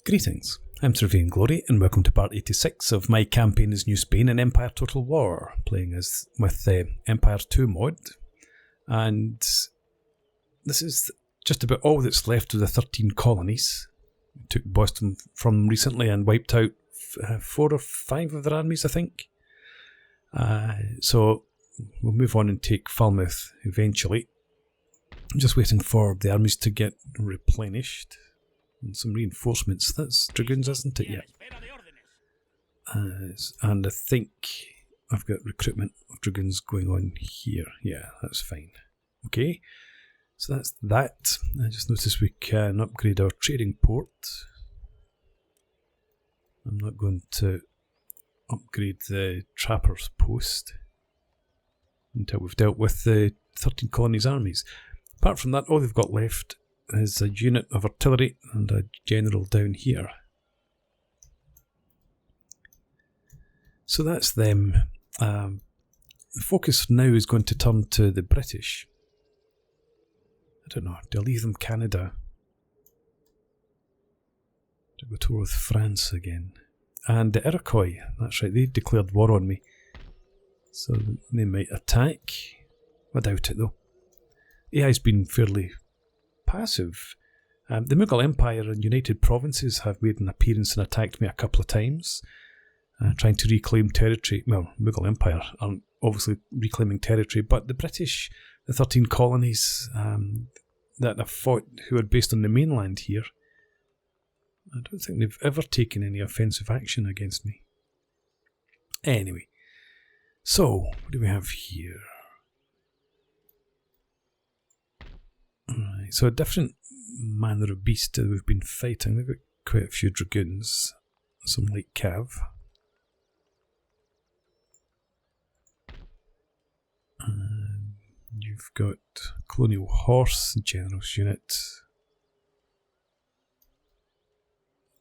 Greetings, I'm Sir Glory, and welcome to part 86 of my campaign as New Spain in Empire Total War, playing as with the Empire 2 mod, and this is just about all that's left of the 13 colonies. We took Boston from them recently and wiped out 4 or 5 of their armies, I think. So we'll move on and take Falmouth eventually. I'm just waiting for the armies to get replenished. And some reinforcements. That's dragoons, isn't it? Yeah. And I think I've got recruitment of dragoons going on here. Yeah, that's fine. Okay, so that's that. I just noticed we can upgrade our trading port. I'm not going to upgrade the trapper's post until we've dealt with the 13 colonies armies. Apart from that, all they've got left is a unit of artillery and a general down here. So that's them. The focus now is going to turn to the British. I don't know, do I leave them Canada? Do I go to war with France again? And the Iroquois, that's right, they declared war on me. So they might attack. I doubt it though. AI's been fairly passive. The Mughal Empire and United Provinces have made an appearance and attacked me a couple of times, trying to reclaim territory. Well, Mughal Empire aren't obviously reclaiming territory, but the British, the 13 colonies that have fought, who are based on the mainland here, I don't think they've ever taken any offensive action against me. Anyway, so what do we have here? Right, so a different manner of beast that we've been fighting. They've got quite a few dragoons, some light cav. You've got colonial horse, general's unit.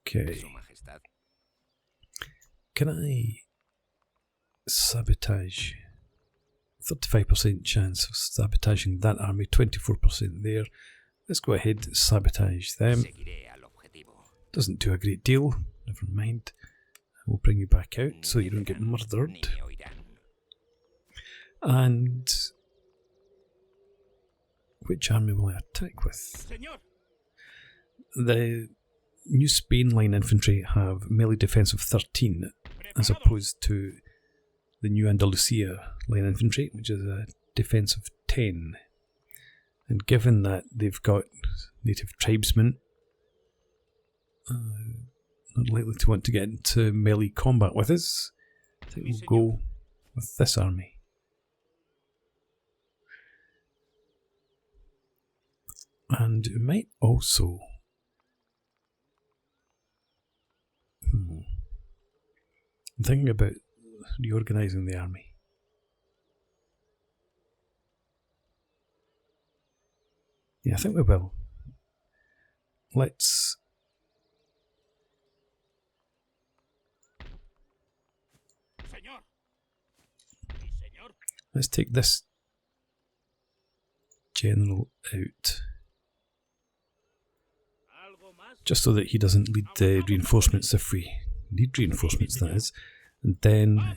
Okay. Can I sabotage? 35% chance of sabotaging that army, 24% there. Let's go ahead and sabotage them. Doesn't do a great deal, never mind. We'll bring you back out so you don't get murdered. And which army will I attack with? The New Spain line infantry have melee defense of 13 as opposed to the New Andalusia line infantry, which is a defense of 10. And given that they've got native tribesmen, not likely to want to get into melee combat with us, I think we'll go with this army. And it might also... I'm thinking about reorganising the army. Yeah, I think we will. Let's take this general out, just so that he doesn't lead the reinforcements if we need reinforcements, that is. And then,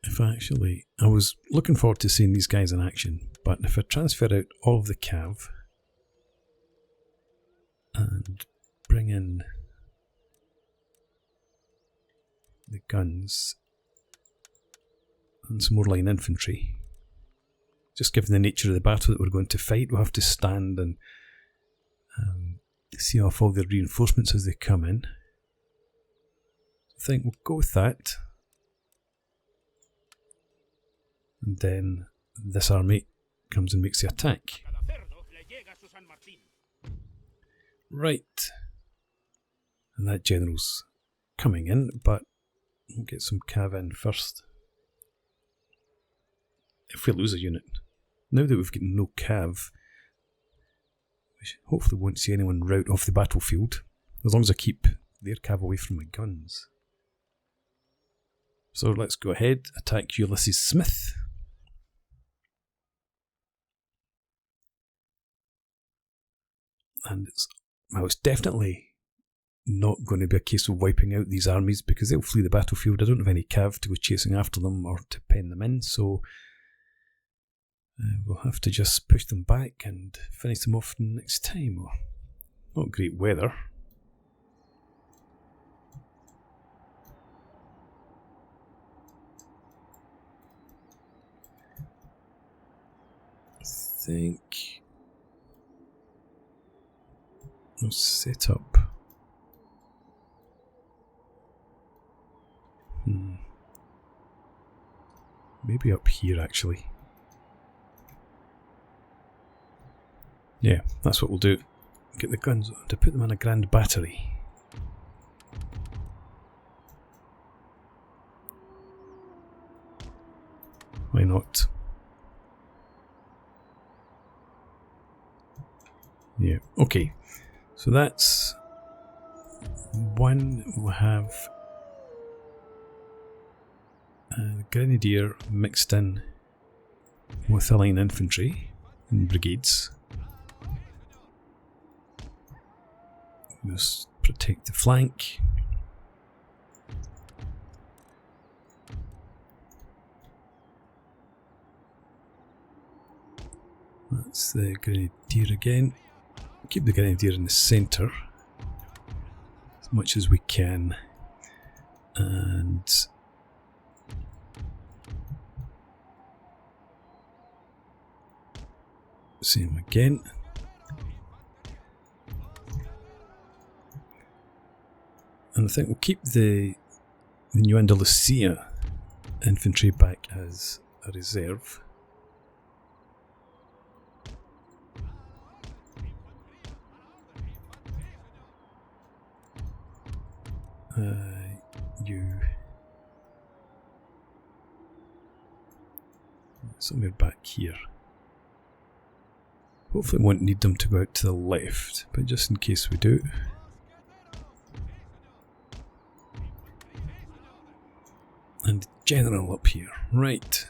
if I was looking forward to seeing these guys in action, but if I transfer out all of the cav and bring in the guns and some more line infantry, just given the nature of the battle that we're going to fight, we'll have to stand and see off all the reinforcements as they come in. I think we'll go with that. And then this army comes and makes the attack. Right. And that general's coming in, but we'll get some cav in first. If we lose a unit. Now that we've got no cav, we hopefully won't see anyone rout off the battlefield, as long as I keep their cav away from my guns. So let's go ahead, attack Ulysses Smith. And it's Well, it's definitely not going to be a case of wiping out these armies because they'll flee the battlefield. I don't have any cav to go chasing after them or to pen them in, so we'll have to just push them back and finish them off next time. Well, not great weather. I think we'll set up. Maybe up here actually. Yeah, that's what we'll do. Get the guns to put them on a grand battery. Why not? Yeah, okay. So that's one. We'll have Grenadier mixed in with the line infantry and brigades. Just protect the flank. That's the Grenadier again. Keep the Grenadier in the centre as much as we can. And same again. And I think we'll keep the New Andalusia infantry back as a reserve. Somewhere back here. Hopefully we won't need them to go out to the left, but just in case we do. And general up here. Right.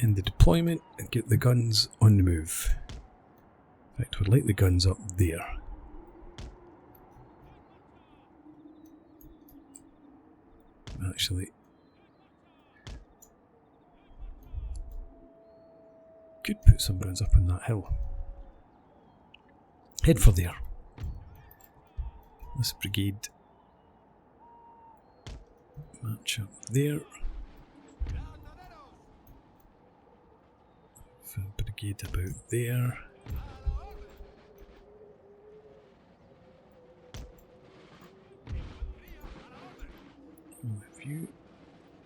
End the deployment and get the guns on the move. In fact, we'd like the guns up there. Actually, could put some guns up on that hill. Head for there. This brigade match up there. Brigade about there. You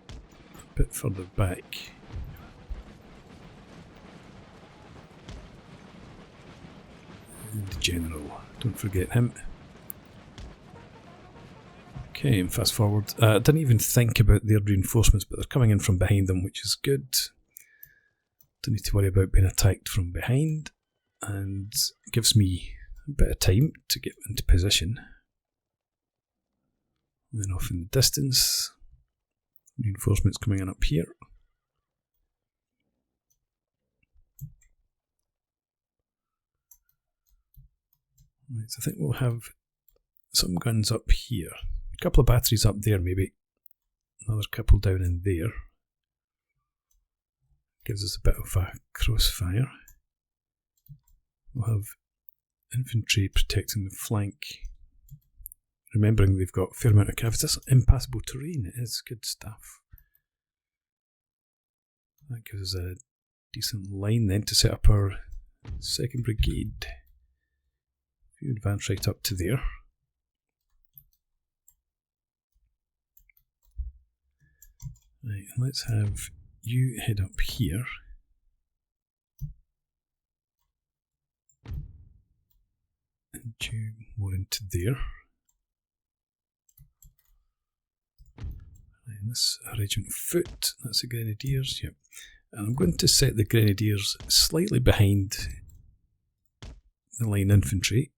a bit further back. And the general, don't forget him. Okay, and fast forward. I didn't even think about their reinforcements, but they're coming in from behind them, which is good. Don't need to worry about being attacked from behind, and gives me a bit of time to get into position. And then off in the distance. Reinforcements coming in up here. Right, so I think we'll have some guns up here. A couple of batteries up there maybe. Another couple down in there. Gives us a bit of a crossfire. We'll have infantry protecting the flank. Remembering they've got a fair amount of cav. This impassable terrain, it is good stuff. That gives us a decent line then to set up our second brigade. If you advance right up to there. Right, let's have you head up here. And you more into there. And this regiment foot, that's the Grenadiers, yep. And I'm going to set the Grenadiers slightly behind the line infantry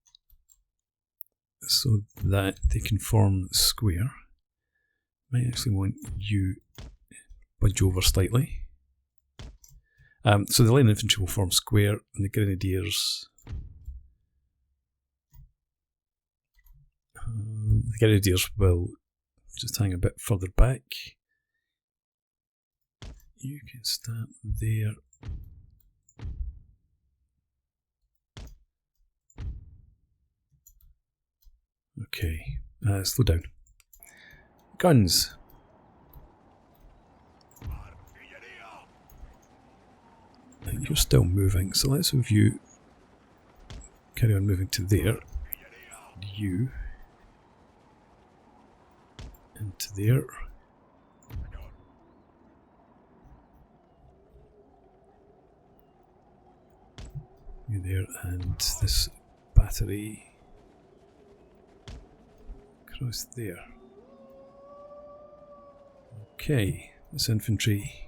so that they can form square. Might actually want you budge over slightly. So the line infantry will form square and the Grenadiers The grenadiers will just hang a bit further back. You can start there. Okay, slow down. Guns. You're still moving, so let's have you carry on moving to there. You into there. You there, and this battery across there. Okay, this infantry.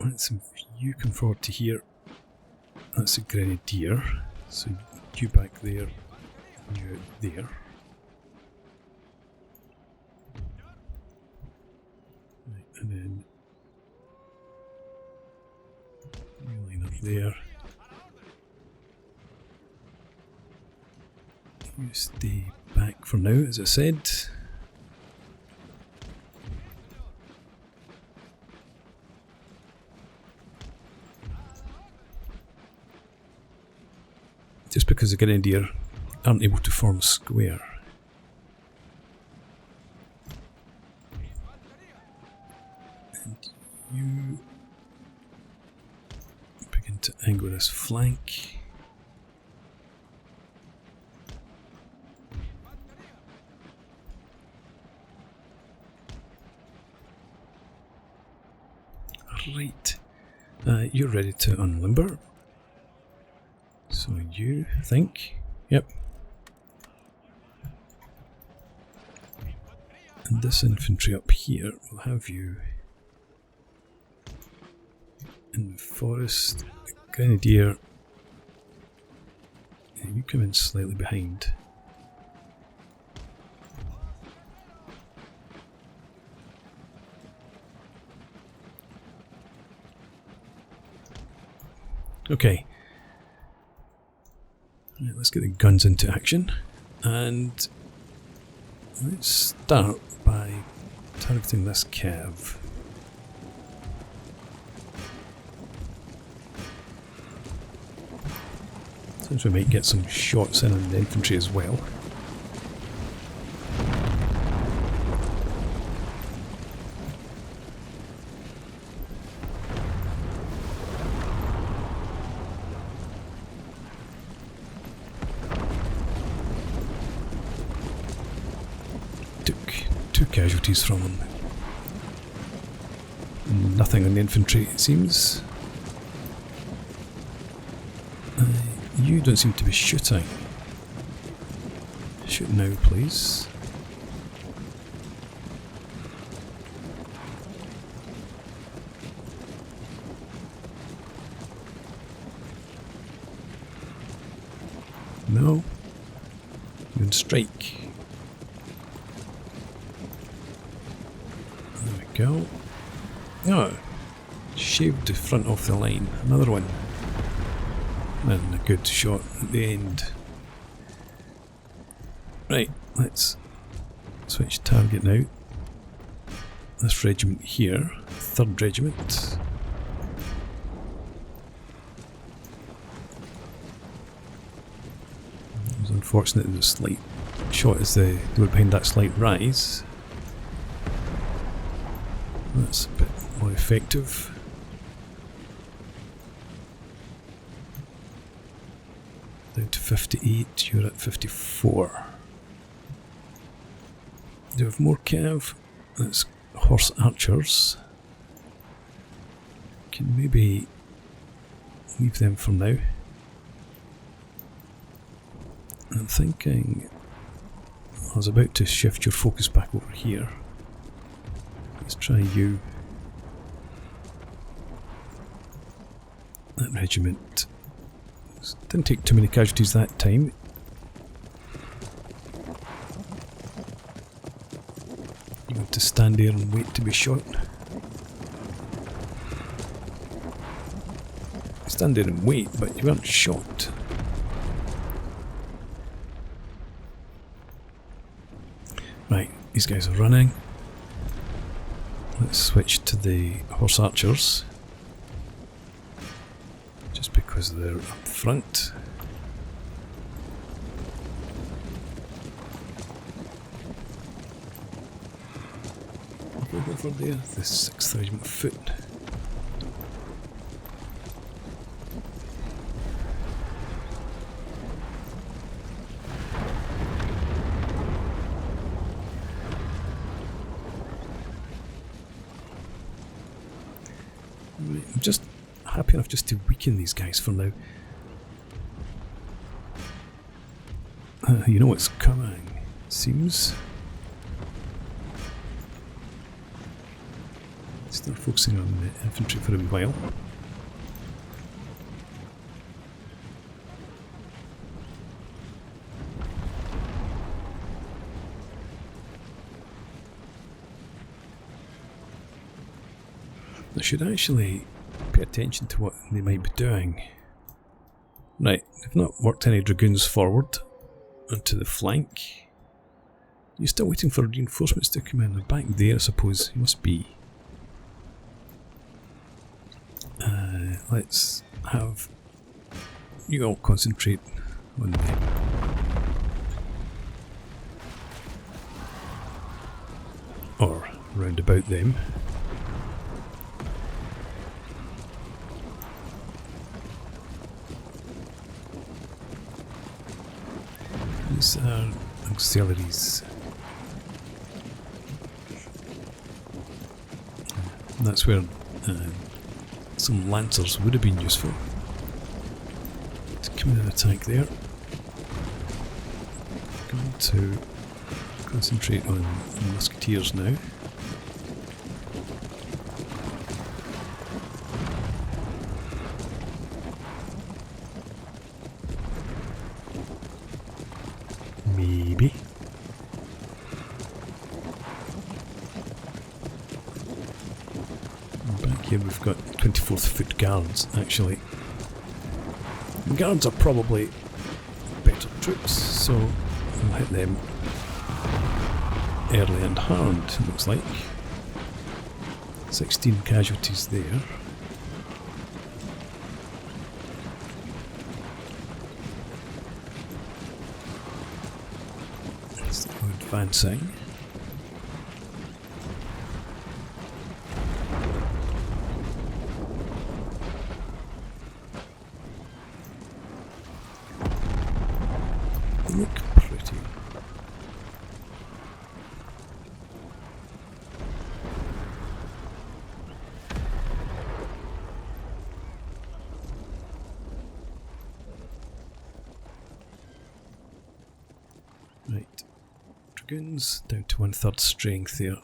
Let's you come forward to here. That's a grenadier. So you back there, you there. Right, and then you line up there. You stay back for now, as I said. Just because the grenadier aren't able to form a square. And you begin to angle this flank. Right, you're ready to unlimber. So you think, yep. And this infantry up here will have you in the forest, grenadier. And you come in slightly behind. Okay. Right, let's get the guns into action, and let's start by targeting this cav. Since we might get some shots in on the infantry as well. Casualties from them. Nothing on the infantry, it seems. You don't seem to be shooting. Shoot now, please. No. You can strike. Go. Oh, shaved the front off the line. Another one. And a good shot at the end. Right, let's switch target now. This regiment here, 3rd Regiment. It was unfortunate there was a slight shot as they were behind that slight rise. That's a bit more effective. Down to 58, you're at 54. Do you have more cav? That's horse archers. Can maybe leave them for now. I'm thinking I was about to shift your focus back over here. Let's try you. That regiment didn't take too many casualties that time. You have to stand there and wait to be shot. stand there and wait, but you weren't shot. Right, these guys are running. Let's switch to the horse archers. Just because they're up front. Over there, the 6th Regiment Foot. I'm just happy enough just to weaken these guys for now. You know what's coming, seems. Start focusing on the infantry for a wee while. I should actually pay attention to what they might be doing. Right, they've not worked any dragoons forward onto the flank. You're still waiting for reinforcements to come in. They're back there, I suppose. You must be. Let's have you all concentrate on the or round about them. These are auxiliaries. That's where some lancers would have been useful to come in and attack there. Going to concentrate on musketeers now. Maybe. Back here we've got 24th Foot Guards, actually. The Guards are probably better troops, so we'll hit them early and hard, it looks like. 16 casualties there. Still advancing. Look pretty. Right, dragoons down to 1/3 strength there.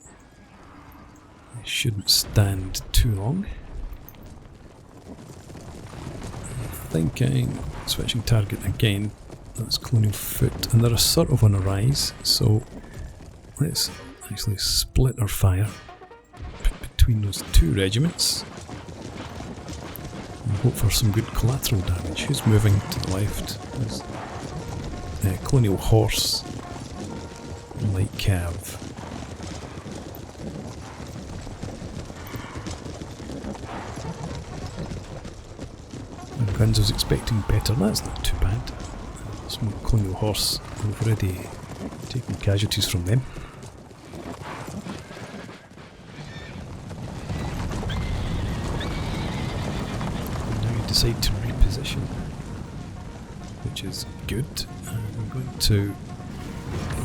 They shouldn't stand too long. Thinking, switching target again. That's Colonial Foot, and they're sort of on a rise, so let's actually split our fire between those two regiments and hope for some good collateral damage. Who's moving to the left? There's Colonial Horse and Light Cav. And Guns was expecting better, that's not too bad. Some Colonial Horse, we've already taken casualties from them. And now you decide to reposition, which is good. And I'm going to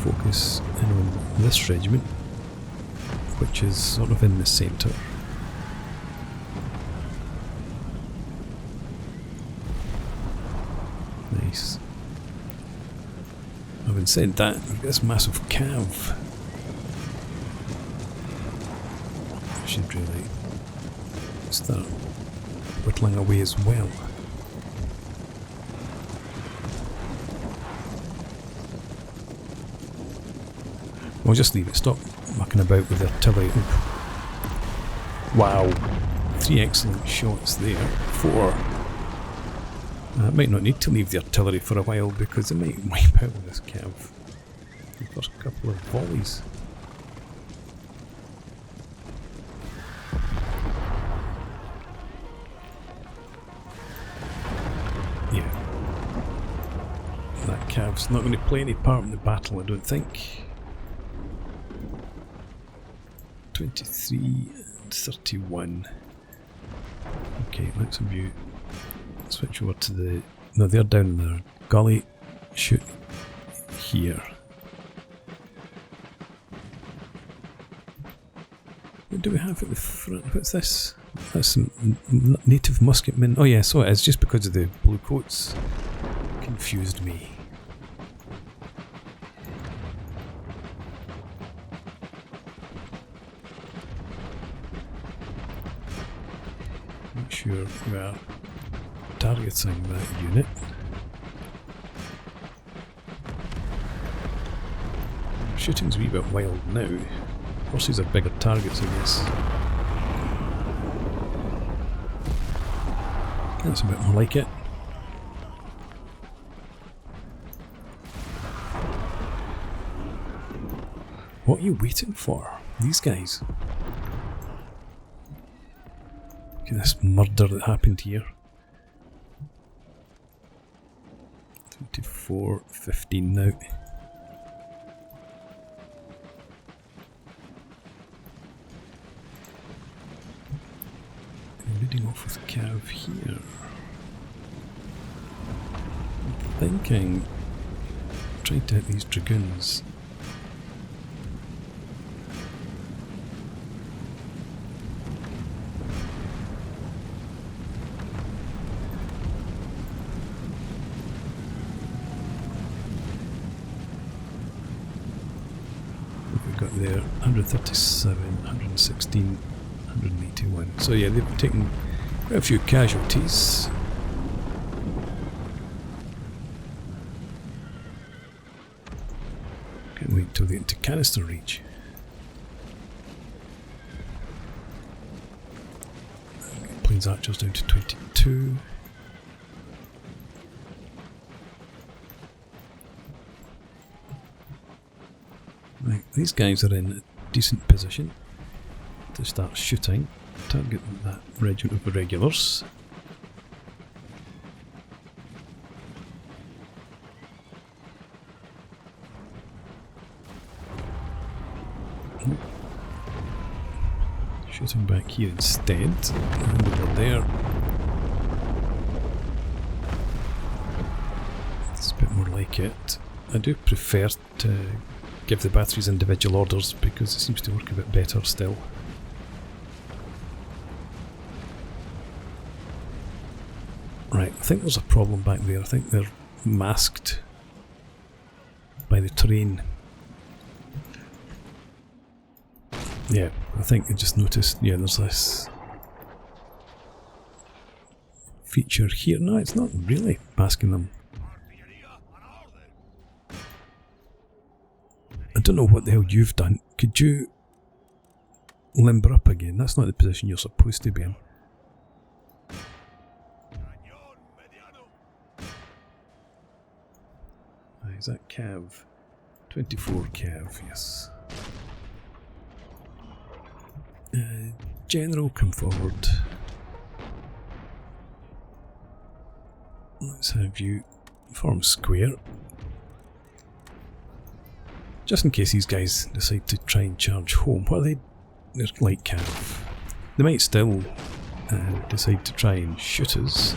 focus in on this regiment, which is sort of in the centre. Nice. Having said that, we've got this massive cav. I should really start whittling away as well. We'll just leave it. Stop mucking about with the artillery. Wow. 3 excellent shots there. 4 I might not need to leave the artillery for a while because they might wipe out this cav. The first couple of volleys. Yeah. That cav's not going to play any part in the battle, I don't think. 23 and 31. Okay, let's review. Switch over to the... No, they're down in the gully. Shoot here. What do we have at the front? What's this? That's some native musketmen. Oh yeah, so it is, just because of the blue coats. Confused me. Make sure we are targeting that unit. Shooting's a wee bit wild now. Horses are bigger targets, I guess. That's a bit more like it. What are you waiting for? These guys. Look at this murder that happened here. 24-15 now. Leading off with Cav here. I'm thinking try to hit these dragoons. There, 137, 116, 181. So yeah, they've taken quite a few casualties. Can't wait till they get into canister reach. Plains archers down to 22. Right, these guys are in a decent position to start shooting. Target that regiment of regulars. Shooting back here instead. And over there. It's a bit more like it. I do prefer to give the batteries individual orders because it seems to work a bit better still. Right, I think there's a problem back there. I think they're masked by the terrain. Yeah, I think I just noticed, yeah, there's this feature here. No, it's not really masking them. I don't know what the hell you've done. Could you limber up again? That's not the position you're supposed to be in. Is that Cav? 24 Cav, yes. General, come forward. Let's have you form square. Just in case these guys decide to try and charge home. What are they? They're like Cav. They might still decide to try and shoot us.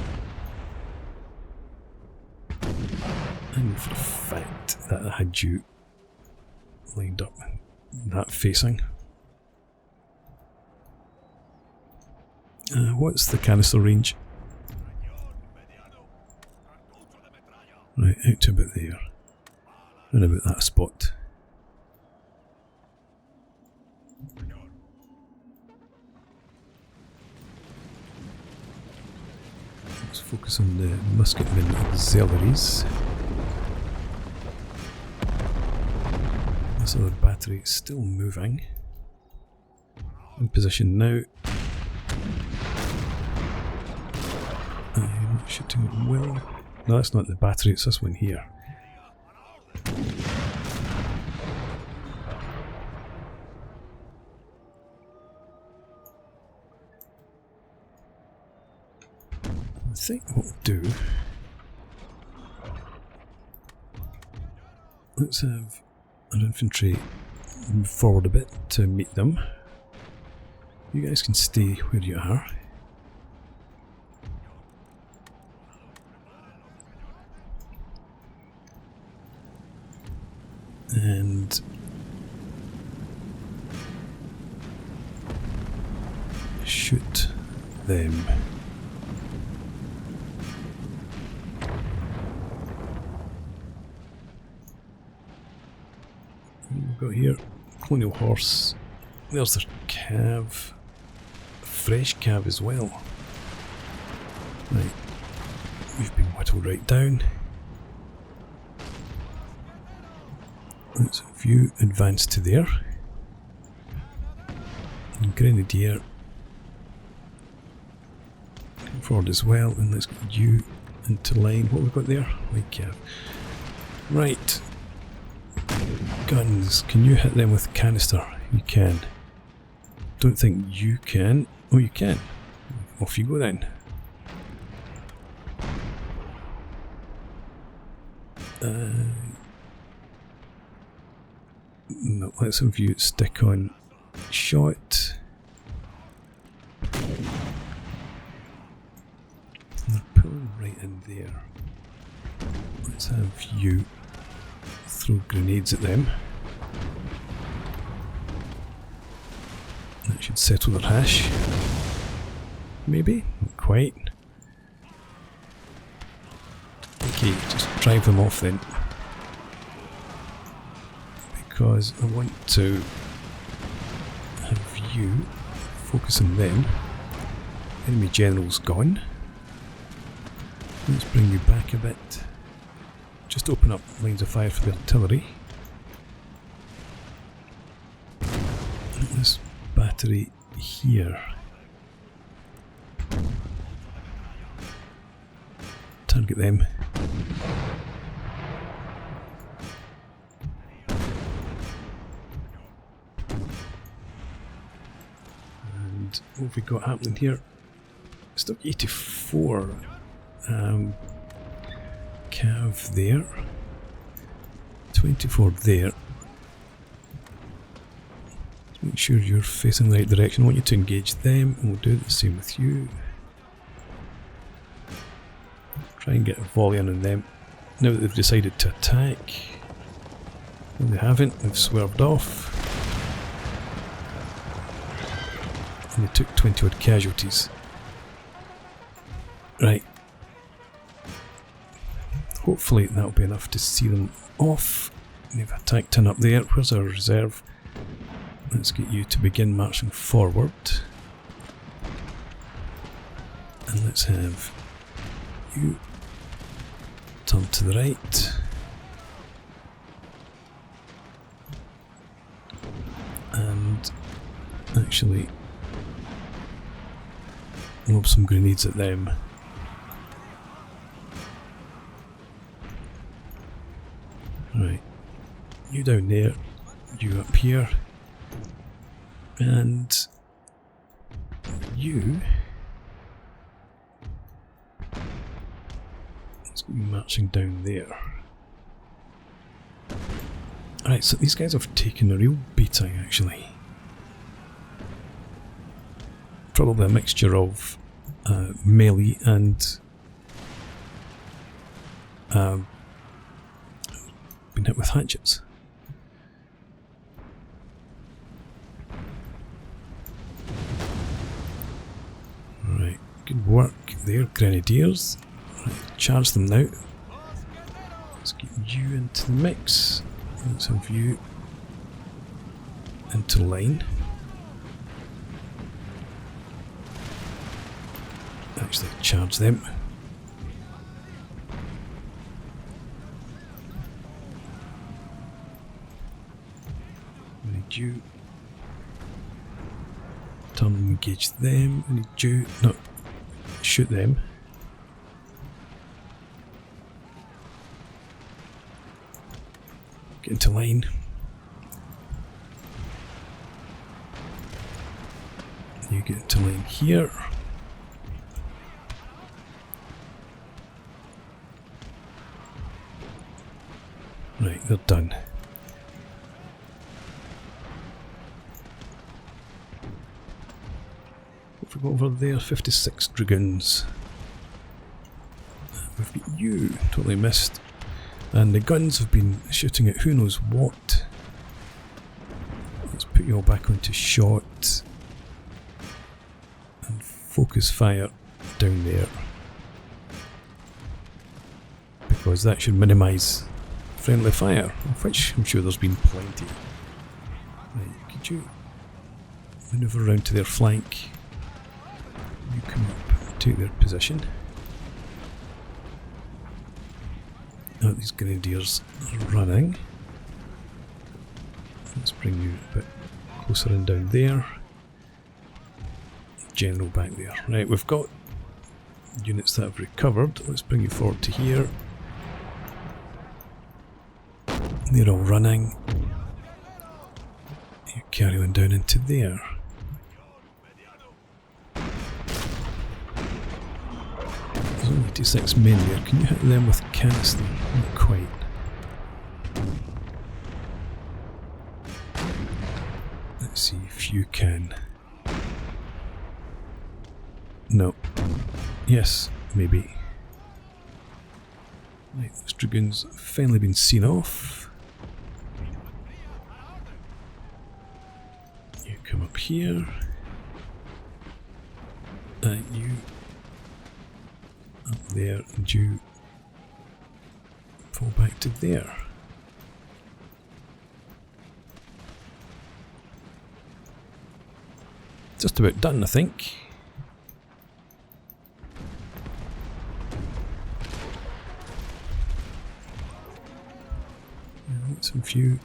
I know for a fact that I had you lined up, that facing. What's the canister range? Right, out to about there. And about that spot. Let's focus on the musketmen auxiliaries. This other battery is still moving. In position now. Shooting at will. No, that's not the battery, it's this one here. I think what we'll do, let's have our infantry move forward a bit to meet them. You guys can stay where you are. And shoot them. We've got here colonial horse. There's their cav. Fresh cav as well. Right, we've been whittled right down. Let's have you advance to there. And Grenadier come forward as well, and let's get you into line. What have we got there? Light cav. Right. Guns. Can you hit them with canister? You can. Don't think you can. Oh, you can. Off you go then. No, let's have you stick on shot. They're pulling right in there. Let's have you throw grenades at them. That should settle their hash. Maybe? Not quite. Okay, just drive them off then. Because I want to have you focus on them. Enemy general's gone. Let's bring you back a bit. Just open up lines of fire for the artillery. This battery here. Target them. And what have we got happening here? Still 84 cav there. 24 there. Make sure you're facing the right direction. I want you to engage them, and we'll do the same with you. Try and get a volley in on them. Now that they've decided to attack. Well, they haven't, they've swerved off. And they took 20 odd casualties. Right. Hopefully that'll be enough to see them off. They've attacked in up there. Where's our reserve? Let's get you to begin marching forward. And let's have you turn to the right. And actually lob some grenades at them. Right, you down there, you up here, and you, let's go marching down there. Alright, so these guys have taken a real beating actually. Probably a mixture of melee and been hit with hatchets. Right, good work there, Grenadiers. Right, charge them now. Let's get you into the mix. Let's have you into line. Actually, charge them. I need you. Turn and engage them. I need you. No, shoot them. Get into line. You get into line here. Right, they're done. What have we got over there? 56 dragoons. We've got you. Totally missed. And the guns have been shooting at who knows what. Let's put you all back onto shot. And focus fire down there. Because that should minimise friendly fire, of which I'm sure there's been plenty. Right, could you manoeuvre around to their flank? You come up, take their position. Now these grenadiers are running. Let's bring you a bit closer in down there. General back there. Right, we've got units that have recovered. Let's bring you forward to here. They're all running. You carry on down into there. There's only 86 men there. Can you hit them with canister? Not quite. Let's see if you can. No. Yes, maybe. Right, this dragoon's finally been seen off. You come up here. You up there, and you fall back to there. Just about done, I think. Some few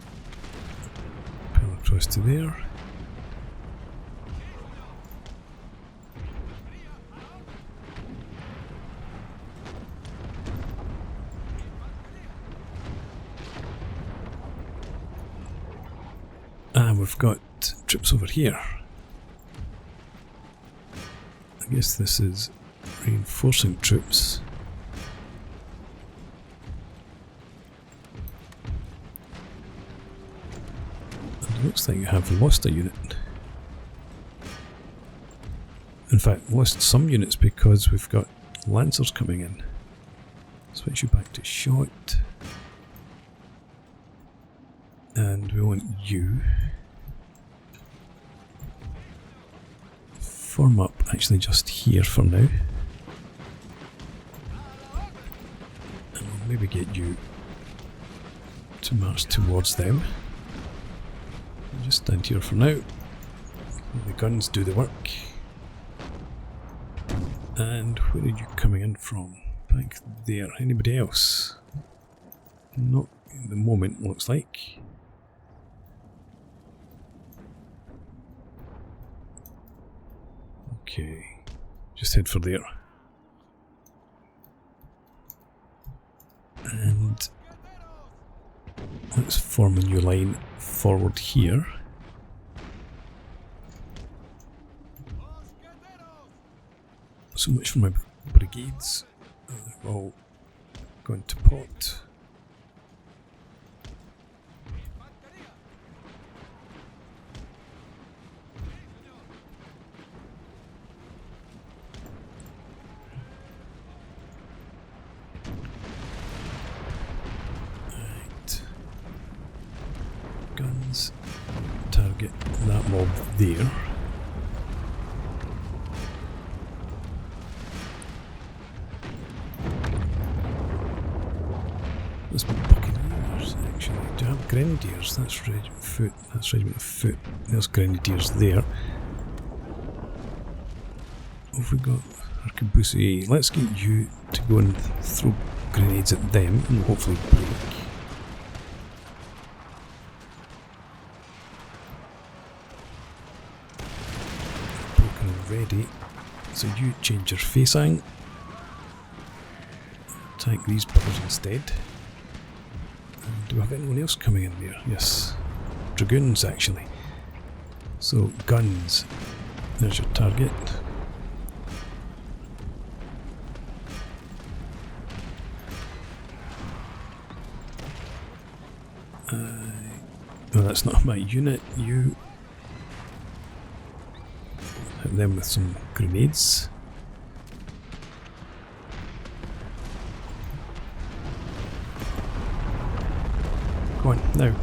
pull across to there. And we've got troops over here. I guess this is reinforcing troops. Looks like you have lost a unit. In fact, lost some units because we've got lancers coming in. Switch you back to shot. And we want you. Form up actually just here for now. And we'll maybe get you to march towards them. Just stand here for now. The guns do the work. And where are you coming in from? Back there. Anybody else? Not at the moment, looks like. Okay. Just head for there. And let's form a new line forward here. So much for my brigades. They're all going to pot. Guns, target that mob there. There's buccaneers actually. Do you have grenadiers? That's regiment foot. That's regiment of foot. There's grenadiers there. What have we got? Arquebusiers. Let's get you to go and throw grenades at them and hopefully break. Ready, so you change your facing, attack these pillars instead, and Do we have anyone else coming in there? Yes. Dragoons, actually. So, guns. There's your target. No, that's not my unit. You hit them with some grenades. Go on, now.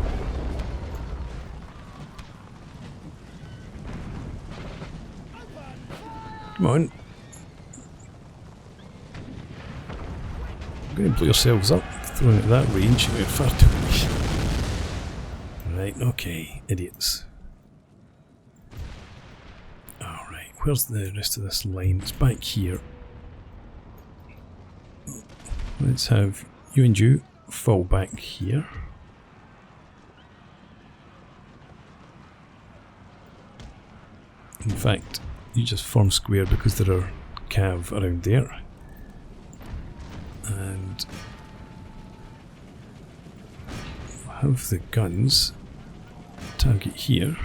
Come on. You're going to blow yourselves up. Throwing it at that range, you're far too weak. Right, okay, idiots. Alright, where's the rest of this line? It's back here. Let's have you and you fall back here. In fact, you just form square because there are cav around there. And have the guns target here.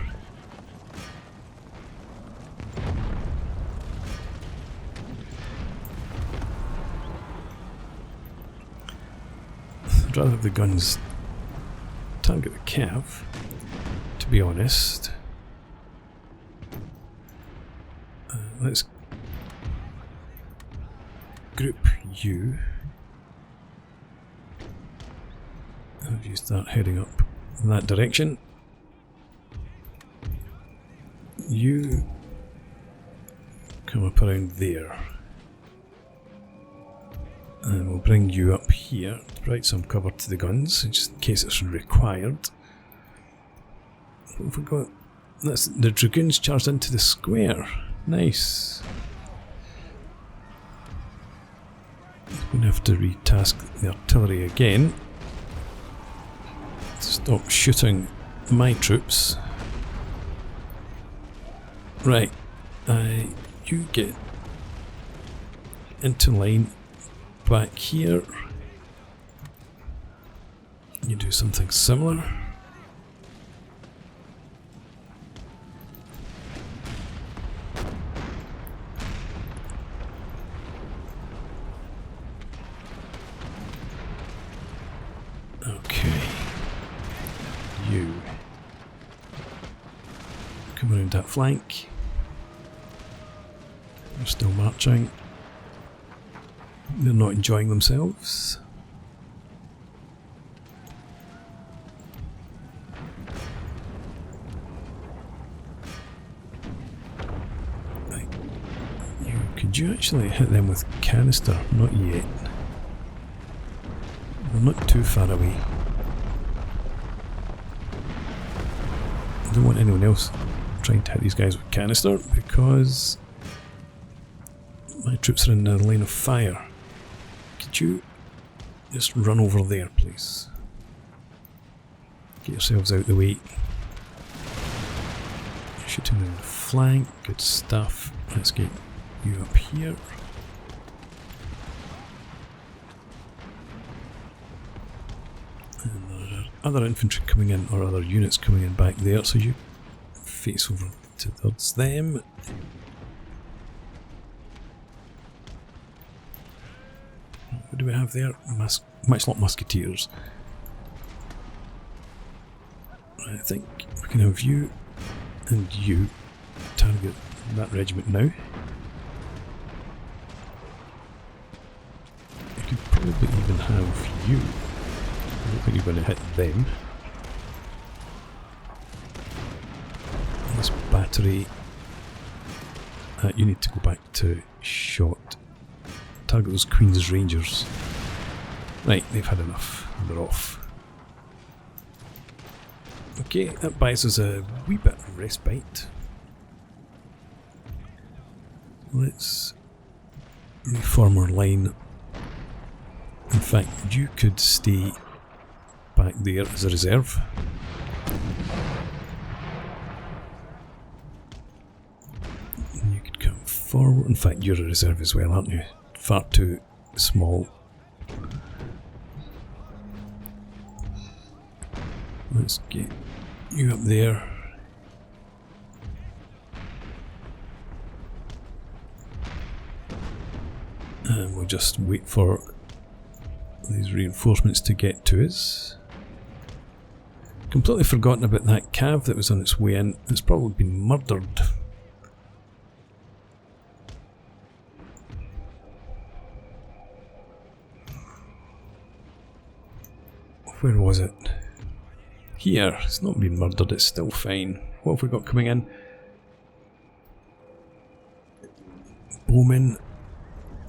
I'd rather have the guns target the cav, to be honest. Let's group you. Have you start heading up in that direction. You come up around there. And we'll bring you up here to provide some cover to the guns, just in case it's required. What have we got? That's the dragoons charged into the square. Nice. I'm going to have to retask the artillery again to stop shooting my troops. Right, you get into line back here. You do something similar. Okay. You come around that flank. They're still marching. They're not enjoying themselves. Right. Could you actually hit them with canister? Not yet. They're not too far away. I don't want anyone else trying to hit these guys with canister because my troops are in the line of fire. Could you just run over there, please? Get yourselves out of the way. Shooting in the flank, good stuff. Let's get you up here. And there are other infantry coming in, or other units coming in back there, so you face over towards them. What do we have there? Matchlock musketeers. I think we can have you and you target that regiment now. You could probably even have you. I don't think you're going to hit them. This battery. You need to go back to shot. Target those Queen's Rangers. Right, they've had enough. They're off. Okay, that buys us a wee bit of respite. Let's reform our line. In fact, you could stay back there as a reserve. And you could come forward. In fact, you're a reserve as well, aren't you? Far too small. Let's get you up there. And we'll just wait for these reinforcements to get to us. Completely forgotten about that cav that was on its way in. It's probably been murdered. Where was it? Here. It's not been murdered, it's still fine. What have we got coming in? Bowmen.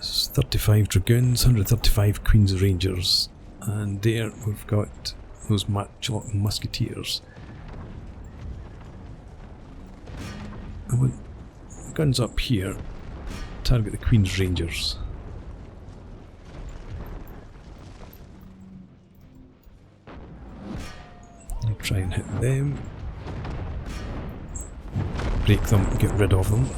35 dragoons, 135 Queen's Rangers. And there we've got those matchlock musketeers. I want guns up here. Target the Queen's Rangers. I'll try and hit them. Break them, get rid of them.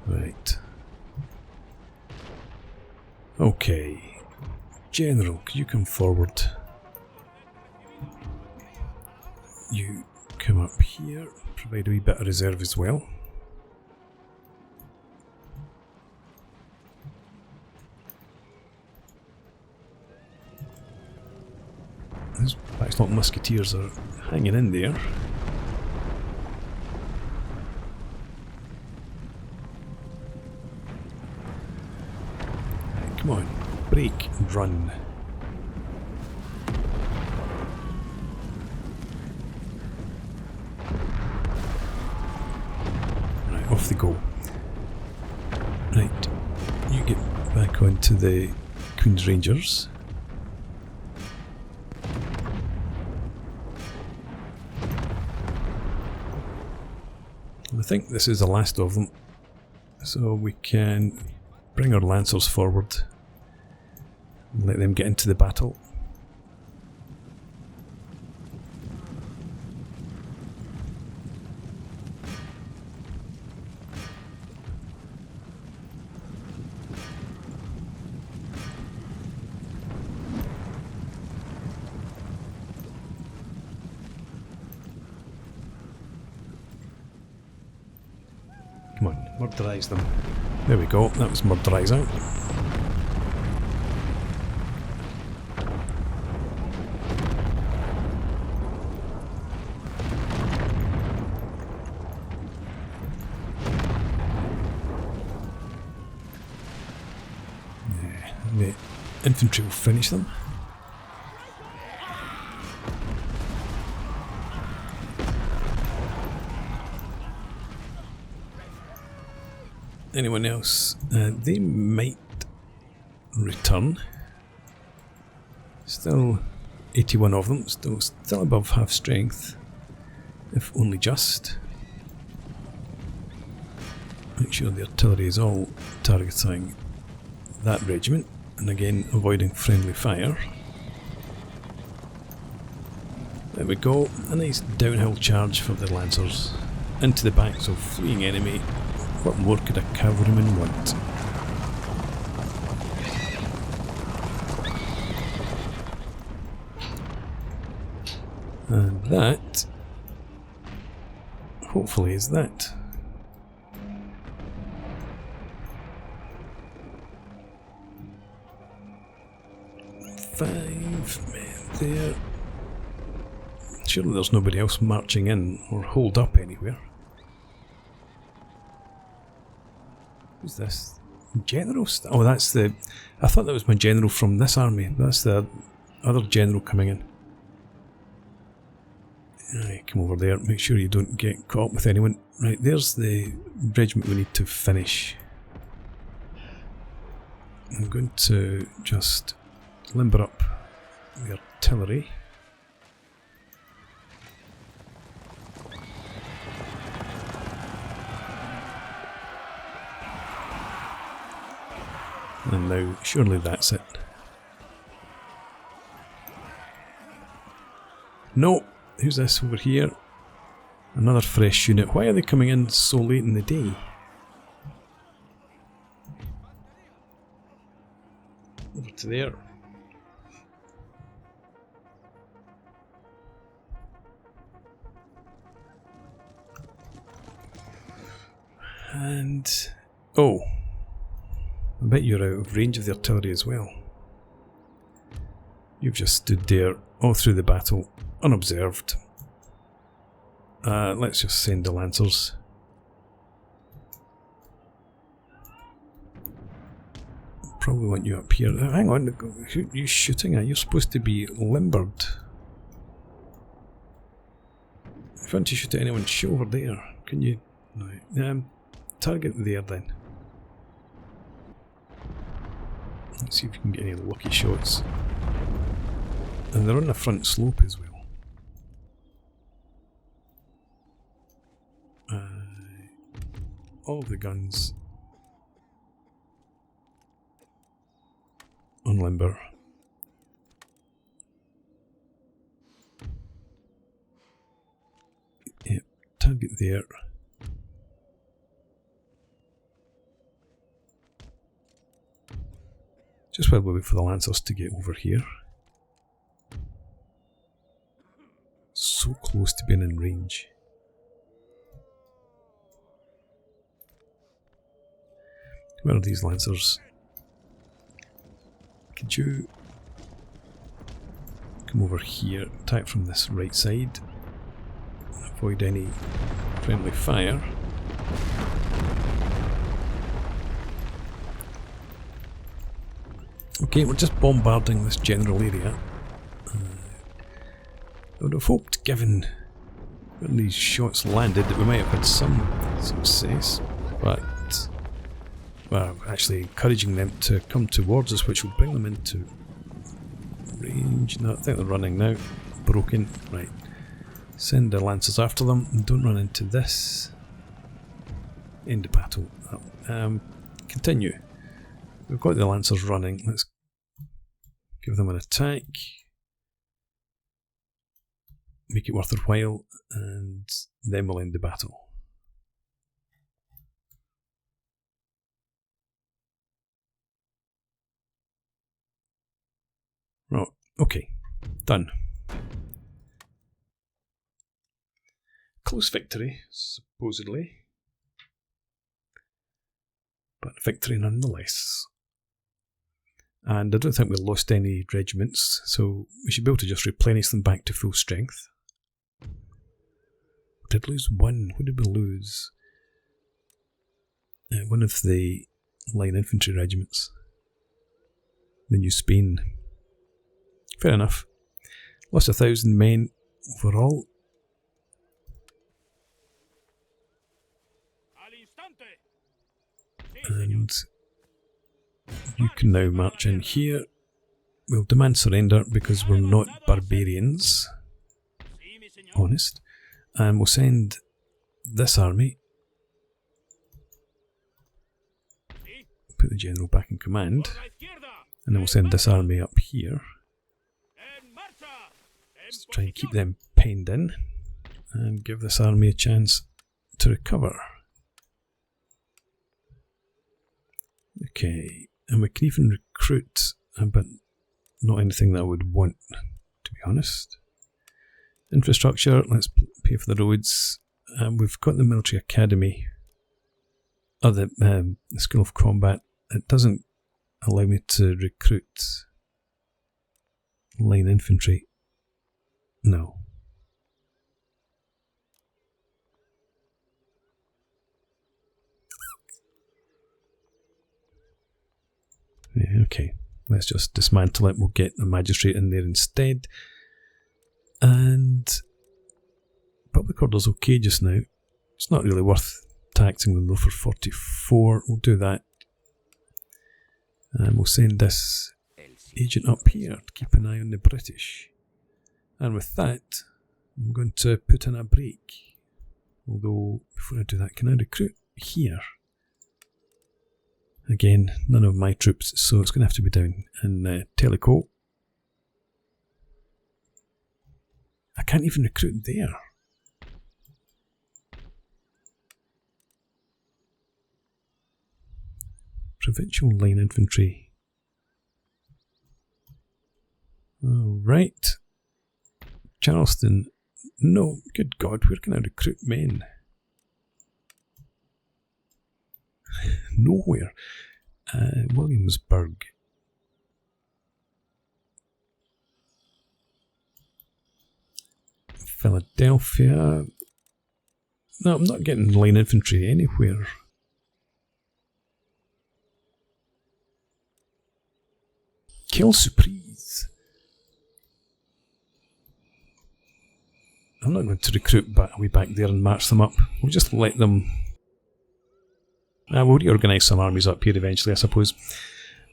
Right. Okay. General, could you come forward? You come up here, provide a wee bit of reserve as well. Those Backstock musketeers are hanging in there. Right, come on, break and run. Right, off they go. Right, you get back onto the Queen's Rangers. I think this is the last of them, so we can bring our lancers forward and let them get into the battle. Come on, murderise them. There we go, that was murderise out. Yeah, the infantry will finish them. Anyone else? They might return. Still 81 of them, still above half strength, if only just. Make sure the artillery is all targeting that regiment, and again avoiding friendly fire. There we go, a nice downhill charge for the lancers into the backs of fleeing enemy. What more could a cavalryman want? And that, hopefully, is that. Five men there. Surely there's nobody else marching in or holed up anywhere. Who's this? General? Oh, that's the... I thought that was my general from this army. That's the other general coming in. Right, come over there. Make sure you don't get caught up with anyone. Right, there's the regiment we need to finish. I'm going to just limber up the artillery. And now, surely that's it. No! Who's this over here? Another fresh unit. Why are they coming in so late in the day? to there. And... oh, I bet you're out of range of the artillery as well. You've just stood there all through the battle, unobserved. Let's just send the lancers. Probably want you up here. Hang on, who are you shooting at? You're supposed to be limbered. If you want to shoot at anyone, shoot over there. Can you? No. Target there then. Let's see if you can get any lucky shots. And they're on the front slope as well. All of the guns on limber. Yep, target there. Just while we wait for the lancers to get over here. So close to being in range. Where are these lancers? Could you come over here, attack from this right side, avoid any friendly fire. Okay, we're just bombarding this general area. I would have hoped, given when these shots landed, that we might have had some success, but we're actually encouraging them to come towards us, which will bring them into range. No, I think they're running now. Broken. Right. Send the lancers after them and don't run into this. End of battle. Continue. We've got the lancers running. Let's give them an attack. Make it worth their while, and then we'll end the battle. Right, okay, done. Close victory, supposedly, but victory nonetheless. And I don't think we lost any regiments, so we should be able to just replenish them back to full strength. We did lose one. What did we lose? One of the line infantry regiments. The New Spain. Fair enough. Lost 1,000 men overall. And you can now march in here. We'll demand surrender because we're not barbarians. Honest. And we'll send this army. Put the general back in command. And then we'll send this army up here. Let's try and keep them penned in. And give this army a chance to recover. Okay. And we can even recruit, but not anything that I would want, to be honest. Infrastructure, let's pay for the roads. We've got the military academy, or the School of Combat. It doesn't allow me to recruit line infantry. No. Yeah, okay, let's just dismantle it. We'll get the magistrate in there instead. And public order's okay just now. It's not really worth taxing them though for 44. We'll do that. And we'll send this agent up here to keep an eye on the British. And with that, I'm going to put in a break. Although, before I do that, can I recruit here? Again, none of my troops, so it's going to have to be down in Tellico. I can't even recruit there. Provincial line infantry. Alright. Charleston. No, good God, where can I recruit men? Nowhere. Williamsburg. Philadelphia. No, I'm not getting line infantry anywhere. Kill Surprise. I'm not going to recruit way back there and march them up. We'll just let them... we'll reorganise some armies up here eventually, I suppose.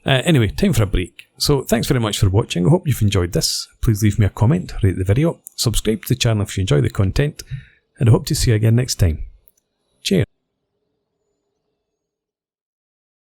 Anyway, time for a break. So thanks very much for watching. I hope you've enjoyed this. Please leave me a comment, rate the video, subscribe to the channel if you enjoy the content, and I hope to see you again next time. Cheers.